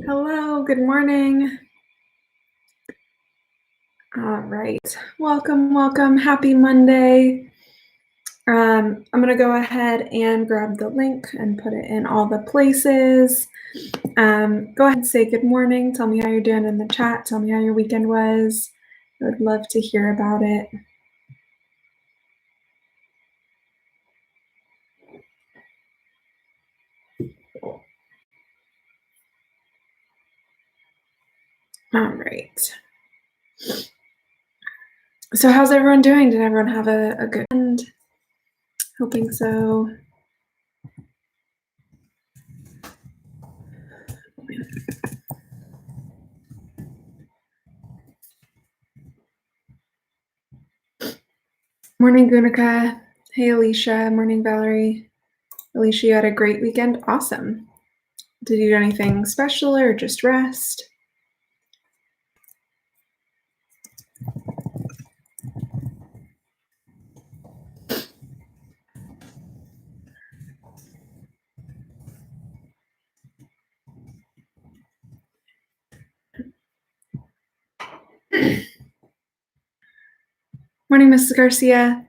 Hello, good morning. All right, welcome. Happy Monday. I'm going to go ahead and grab the link and put it in all the places. Go ahead and say good morning. Tell me how you're doing in the chat. Tell me how your weekend was. I would love to hear about it. All right. So how's everyone doing? Did everyone have a good end? Hoping so. Morning, Gunica. Hey, Alicia. Morning, Valerie. Alicia, you had a great weekend? Awesome. Did you do anything special or just rest? Morning, Mrs. Garcia.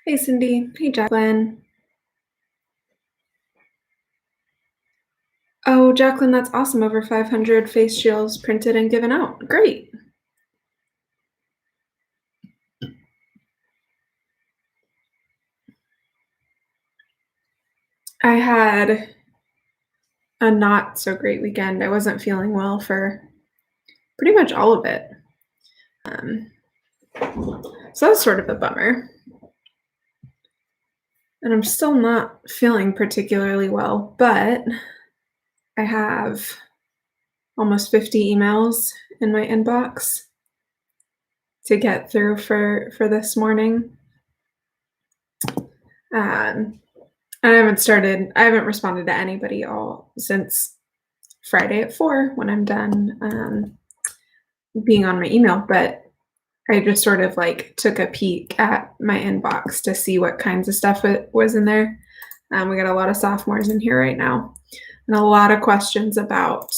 Hey, Cindy. Hey, Jacqueline. Oh, Jacqueline, that's awesome. Over 500 face shields printed and given out. Great. I had a not so great weekend. I wasn't feeling well for pretty much all of it. So that was sort of a bummer. And I'm still not feeling particularly well, but I have almost 50 emails in my inbox to get through for this morning. I haven't responded to anybody all since Friday at 4 when I'm done being on my email, but I just sort of like took a peek at my inbox to see what kinds of stuff was in there. We got a lot of sophomores in here right now and a lot of questions about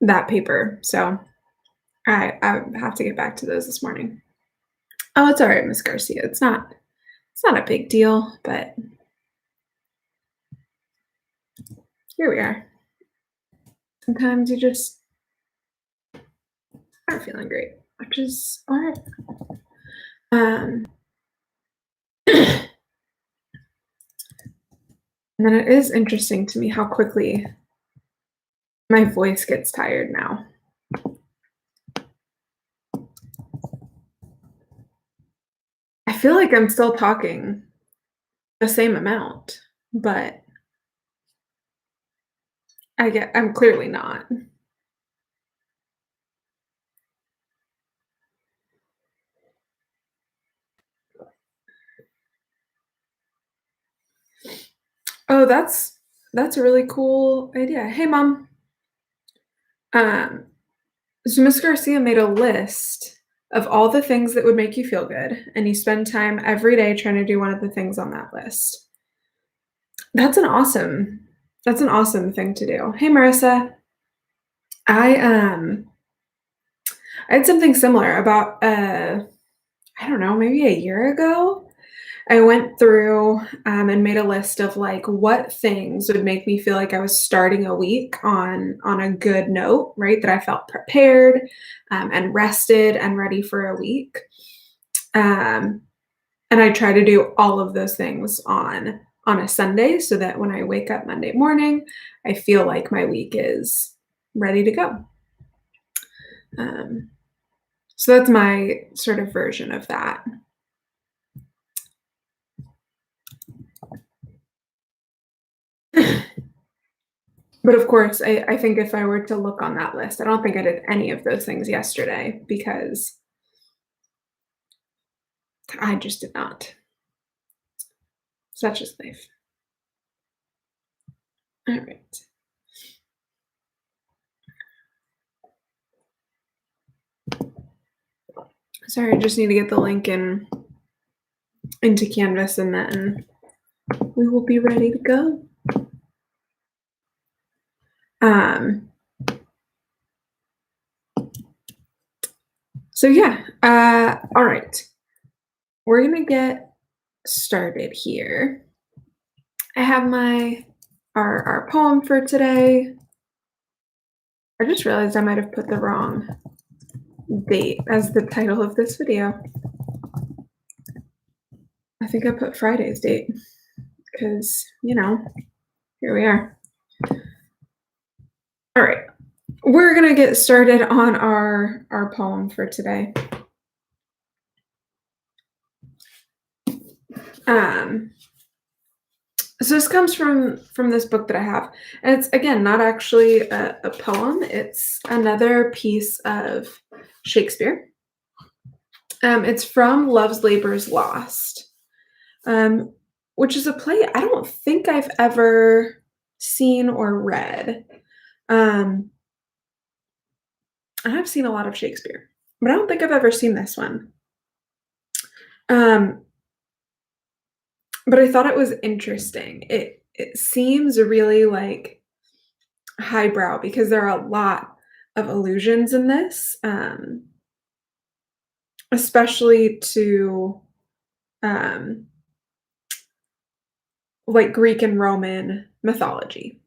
that paper. So I have to get back to those this morning. Oh, it's all right, Miss Garcia. It's not a big deal, but here we are. Sometimes you just aren't feeling great, which is all right. And then it is interesting to me how quickly my voice gets tired now. I feel like I'm still talking the same amount, but I'm clearly not. Oh, that's a really cool idea. Hey, Mom. So Miss Garcia made a list of all the things that would make you feel good, and you spend time every day trying to do one of the things on that list. That's an awesome thing to do. Hey, Marissa. I had something similar about I don't know, maybe a year ago. I went through and made a list of like what things would make me feel like I was starting a week on a good note, right? That I felt prepared and rested and ready for a week. And I try to do all of those things on a Sunday so that when I wake up Monday morning, I feel like my week is ready to go. So that's my sort of version of that. But of course, I think if I were to look on that list, I don't think I did any of those things yesterday because I just did not. Such is life. All right. Sorry, I just need to get the link into Canvas and then we will be ready to go. Um, so yeah, all right. We're gonna get started here. I have our poem for today. I just realized I might have put the wrong date as the title of this video. I think I put Friday's date because, here we are. All right. We're going to get started on our poem for today. So this comes from this book that I have, and it's, again, not actually a poem. It's another piece of Shakespeare. It's from Love's Labour's Lost, which is a play I don't think I've ever seen or read. I have seen a lot of Shakespeare, but I don't think I've ever seen this one. But I thought it was interesting. It seems really like highbrow because there are a lot of allusions in this, especially to like Greek and Roman mythology.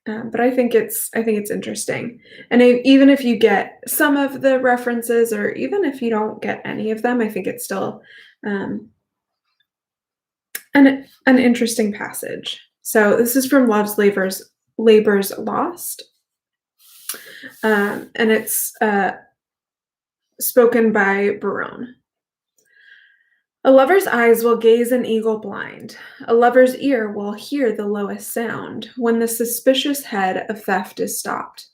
But I think it's interesting, and even if you get some of the references, or even if you don't get any of them, I think it's still an interesting passage. So this is from Love's Labour's Lost, and it's spoken by Barone. A lover's eyes will gaze an eagle blind. A lover's ear will hear the lowest sound when the suspicious head of theft is stopped.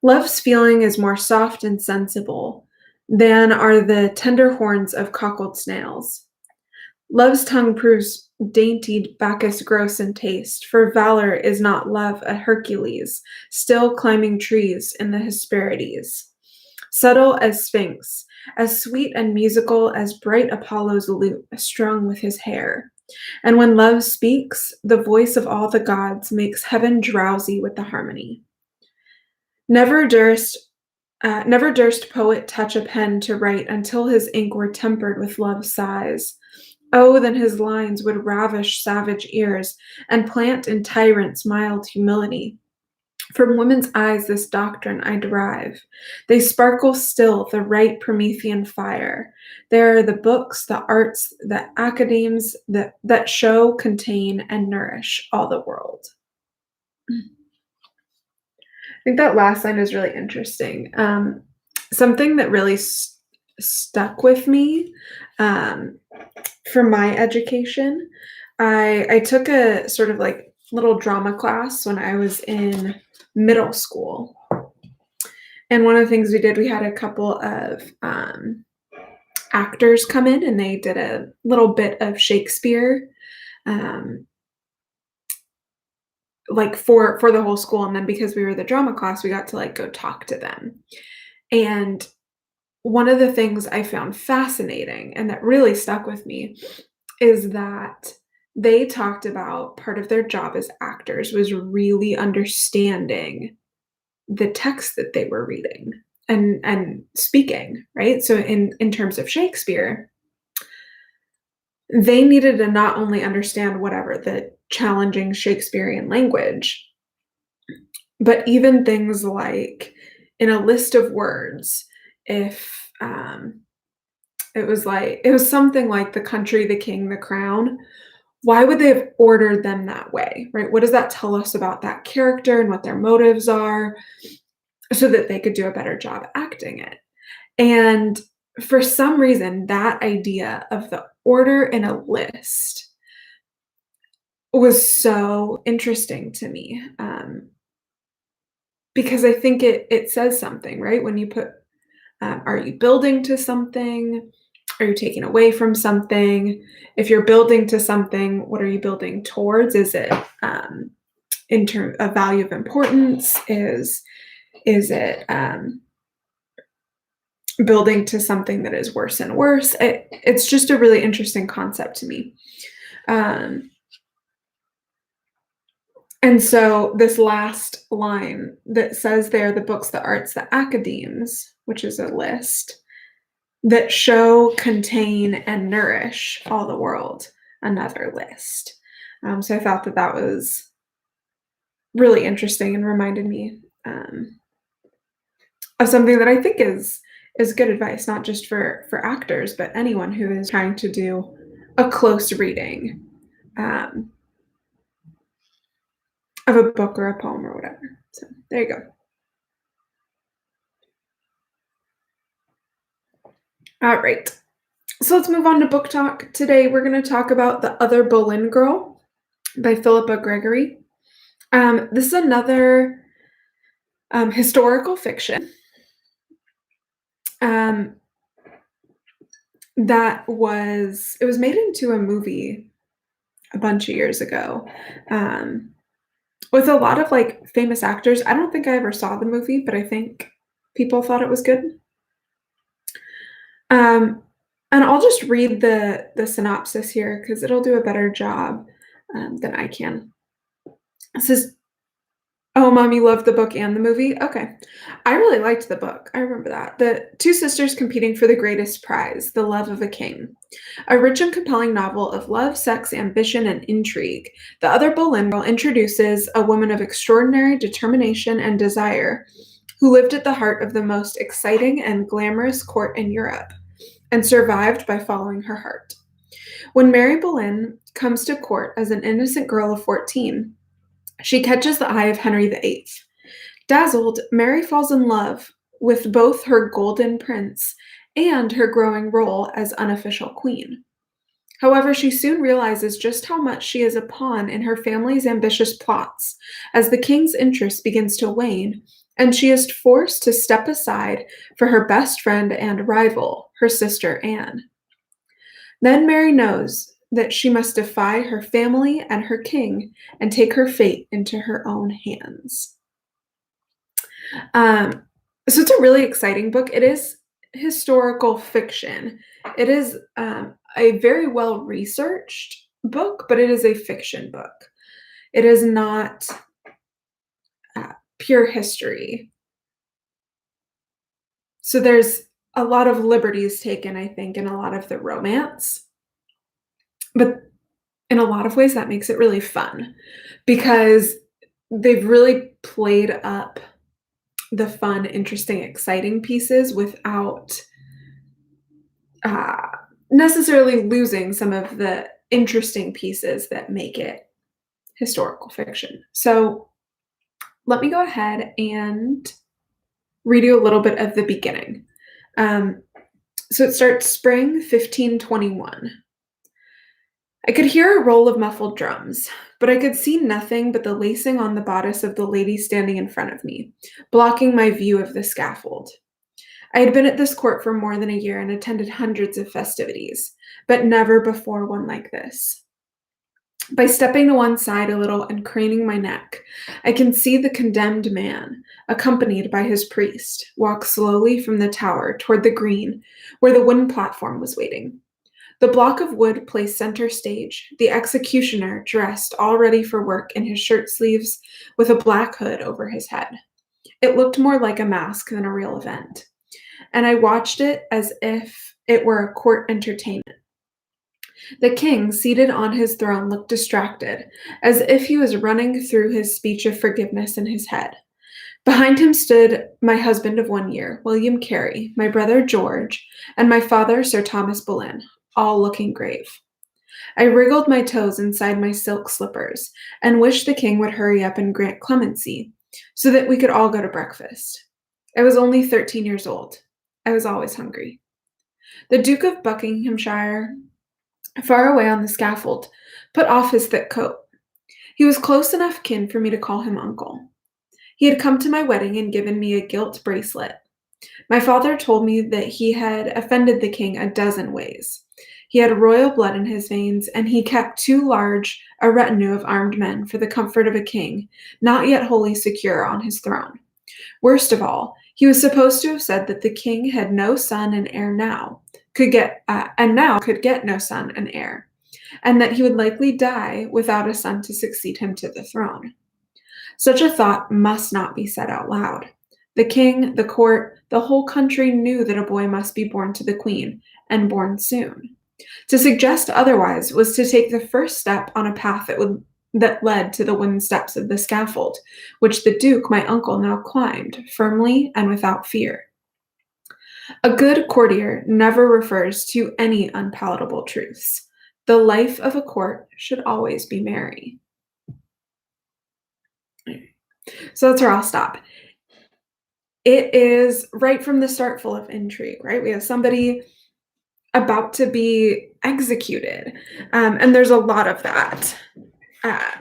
Love's feeling is more soft and sensible than are the tender horns of cockled snails. Love's tongue proves dainty Bacchus gross in taste, for valor is not love a Hercules, still climbing trees in the Hesperides. Subtle as Sphinx, as sweet and musical as bright Apollo's lute strung with his hair. And when love speaks, the voice of all the gods makes heaven drowsy with the harmony. Never durst poet touch a pen to write until his ink were tempered with love's sighs. Oh, then his lines would ravish savage ears and plant in tyrants mild humility. From women's eyes this doctrine I derive. They sparkle still the right Promethean fire. There are the books, the arts, the academes that show, contain, and nourish all the world. I think that last line is really interesting. Something that really stuck with me from my education, I took a sort of like little drama class when I was in middle school. And one of the things we did, we had a couple of actors come in and they did a little bit of Shakespeare, like for the whole school. And then because we were the drama class, we got to like go talk to them. And one of the things I found fascinating and that really stuck with me is that they talked about part of their job as actors was really understanding the text that they were reading and speaking, right? So in terms of Shakespeare, they needed to not only understand whatever the challenging Shakespearean language, but even things like in a list of words, if it was something like the country, the king, the crown, why would they have ordered them that way, right? What does that tell us about that character and what their motives are, so that they could do a better job acting it? And for some reason, that idea of the order in a list was so interesting to me, because I think it says something, right? When you put, are you building to something? Are you taking away from something? If you're building to something, what are you building towards? Is it in terms of value of importance? Is it building to something that is worse and worse? It's just a really interesting concept to me. And so this last line that says there, the books, the arts, the academes, which is a list, that show, contain, and nourish all the world, another list. So I thought that that was really interesting and reminded me of something that I think is good advice, not just for actors, but anyone who is trying to do a close reading um, of a book or a poem or whatever. So there you go. All right. So let's move on to book talk. Today we're going to talk about The Other Boleyn Girl by Philippa Gregory. This is another historical fiction um, it was made into a movie a bunch of years ago with a lot of like famous actors. I don't think I ever saw the movie, but I think people thought it was good. Um, and I'll just read the synopsis here because it'll do a better job than I can. It says, "Oh, Mom, you loved the book and the movie? Okay. I really liked the book. I remember that. The two sisters competing for the greatest prize, the love of a king. A rich and compelling novel of love, sex, ambition, and intrigue. The Other Boleyn Girl introduces a woman of extraordinary determination and desire who lived at the heart of the most exciting and glamorous court in Europe and survived by following her heart. When Mary Boleyn comes to court as an innocent girl of 14, she catches the eye of Henry VIII. Dazzled, Mary falls in love with both her golden prince and her growing role as unofficial queen. However, she soon realizes just how much she is a pawn in her family's ambitious plots as the king's interest begins to wane, and she is forced to step aside for her best friend and rival, her sister Anne. Then Mary knows that she must defy her family and her king and take her fate into her own hands." Um, so it's a really exciting book. It is historical fiction. It is a very well researched book, but it is a fiction book. It is not pure history. So there's a lot of liberties taken, I think, in a lot of the romance. But in a lot of ways, that makes it really fun because they've really played up the fun, interesting, exciting pieces without uh, necessarily losing some of the interesting pieces that make it historical fiction. So let me go ahead and read you a little bit of the beginning. So it starts spring 1521. I could hear a roll of muffled drums, but I could see nothing but the lacing on the bodice of the lady standing in front of me, blocking my view of the scaffold. I had been at this court for more than a year and attended hundreds of festivities, but never before one like this. By stepping to one side a little and craning my neck, I can see the condemned man, accompanied by his priest, walk slowly from the tower toward the green where the wooden platform was waiting. The block of wood placed center stage, the executioner dressed all ready for work in his shirt sleeves with a black hood over his head. It looked more like a mask than a real event, and I watched it as if it were a court entertainment. The king, seated on his throne, looked distracted, as if he was running through his speech of forgiveness in his head. Behind him stood my husband of 1 year, William Carey, my brother George, and my father, Sir Thomas Boleyn, all looking grave. I wriggled my toes inside my silk slippers and wished the king would hurry up and grant clemency so that we could all go to breakfast. I was only 13 years old. I was always hungry. The Duke of Buckinghamshire, far away on the scaffold, put off his thick coat. He was close enough kin for me to call him uncle. He had come to my wedding and given me a gilt bracelet. My father told me that he had offended the king a dozen ways. He had royal blood in his veins, and he kept too large a retinue of armed men for the comfort of a king, not yet wholly secure on his throne. Worst of all, he was supposed to have said that the king had no son and heir now, could get no son and heir, and that he would likely die without a son to succeed him to the throne. Such a thought must not be said out loud. The king, the court, the whole country knew that a boy must be born to the queen, and born soon. To suggest otherwise was to take the first step on a path that led to the wooden steps of the scaffold, which the duke, my uncle, now climbed firmly and without fear. A good courtier never refers to any unpalatable truths. The life of a court should always be merry. So that's where I'll stop. It is right from the start full of intrigue, right? We have somebody about to be executed, and there's a lot of that uh,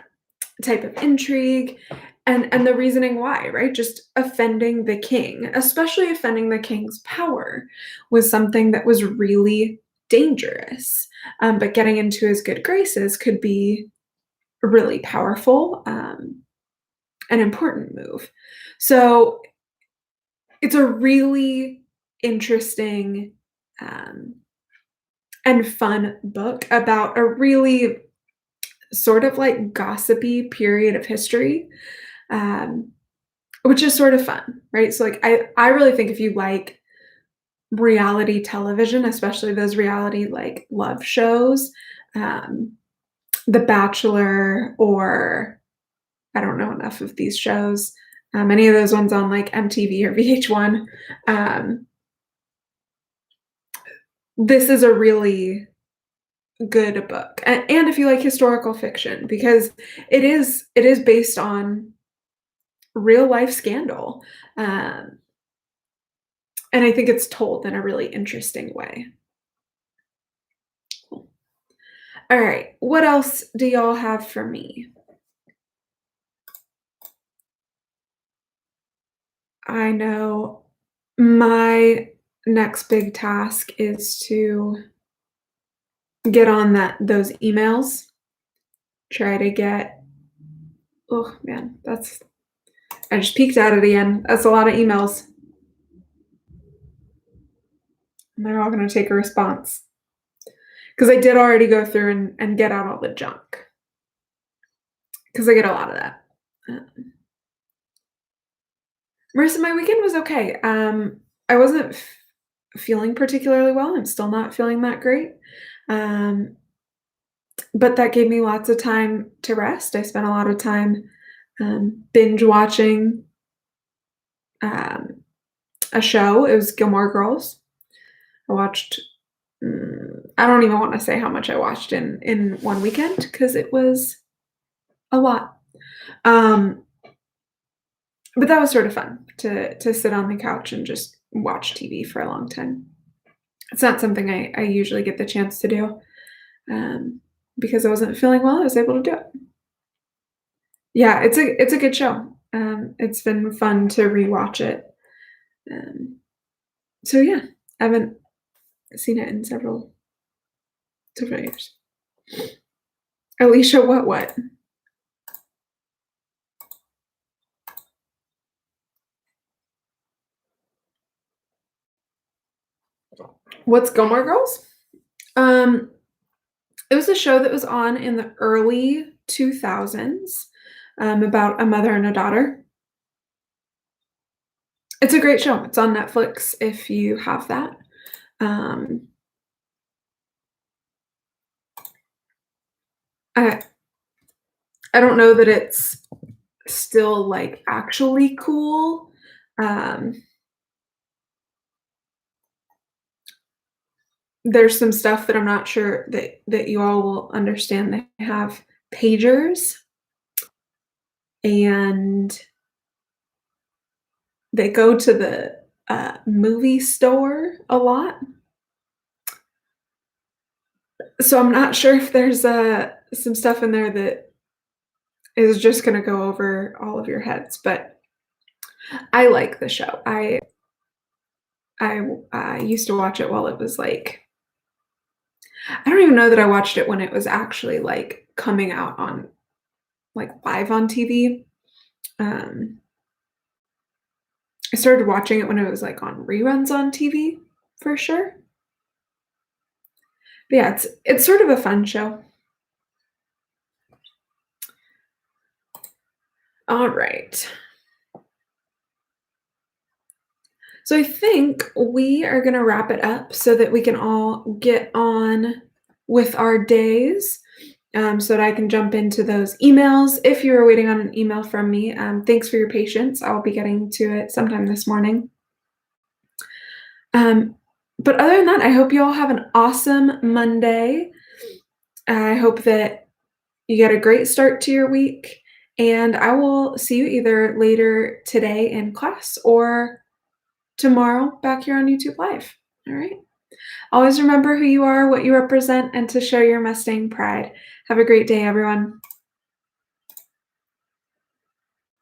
type of intrigue, and the reasoning why, right? Just offending the king, especially offending the king's power, was something that was really dangerous. But getting into his good graces could be really powerful, an important move. So it's a really interesting um, and fun book about a really sort of like gossipy period of history, um, which is sort of fun, right? So, like, I really think if you like reality television, especially those reality like love shows, um, The Bachelor, or I don't know enough of these shows, any of those ones on like MTV or VH1. Um, this is a really good book, and if you like historical fiction, because it is based on real life scandal, um, and I think it's told in a really interesting way. Cool. All right, what else do y'all have for me? I know my next big task is to get on those emails, try to get oh man, that's I just peeked at it again. That's a lot of emails. And they're all gonna take a response. Because I did already go through and get out all the junk. Because I get a lot of that. Uh, Marissa, my weekend was okay. I wasn't feeling particularly well. I'm still not feeling that great. Um, but that gave me lots of time to rest. I spent a lot of time binge watching um, a show. It was Gilmore Girls. I watched. I don't even want to say how much I watched in one weekend because it was a lot. Um, but that was sort of fun to sit on the couch and just watch TV for a long time. It's not something I usually get the chance to do, um, because I wasn't feeling well. I was able to do it. Yeah, it's a good show. It's been fun to rewatch it. Um, so yeah, I haven't seen it in several years. Alicia, what? What's Gilmore Girls? Um, it was a show that was on in the early 2000s, about a mother and a daughter. It's a great show. It's on Netflix if you have that. Um, I I don't know that it's still, like, actually cool. Um, there's some stuff that I'm not sure that you all will understand. They have pagers, and they go to the, movie store a lot. So I'm not sure if there's, some stuff in there that is just gonna go over all of your heads, but I like the show. I used to watch it while it was, like I don't even know that I watched it when it was actually, like, coming out on like, live on TV. Um, I started watching it when it was, like, on reruns on TV, for sure. But yeah, it's sort of a fun show. All right. So I think we are going to wrap it up so that we can all get on with our days. So that I can jump into those emails. If you were waiting on an email from me, thanks for your patience. I'll be getting to it sometime this morning. Um, but other than that, I hope you all have an awesome Monday. I hope that you get a great start to your week. And I will see you either later today in class or tomorrow back here on YouTube Live. All right. Always remember who you are, what you represent, and to show your Mustang pride. Have a great day, everyone.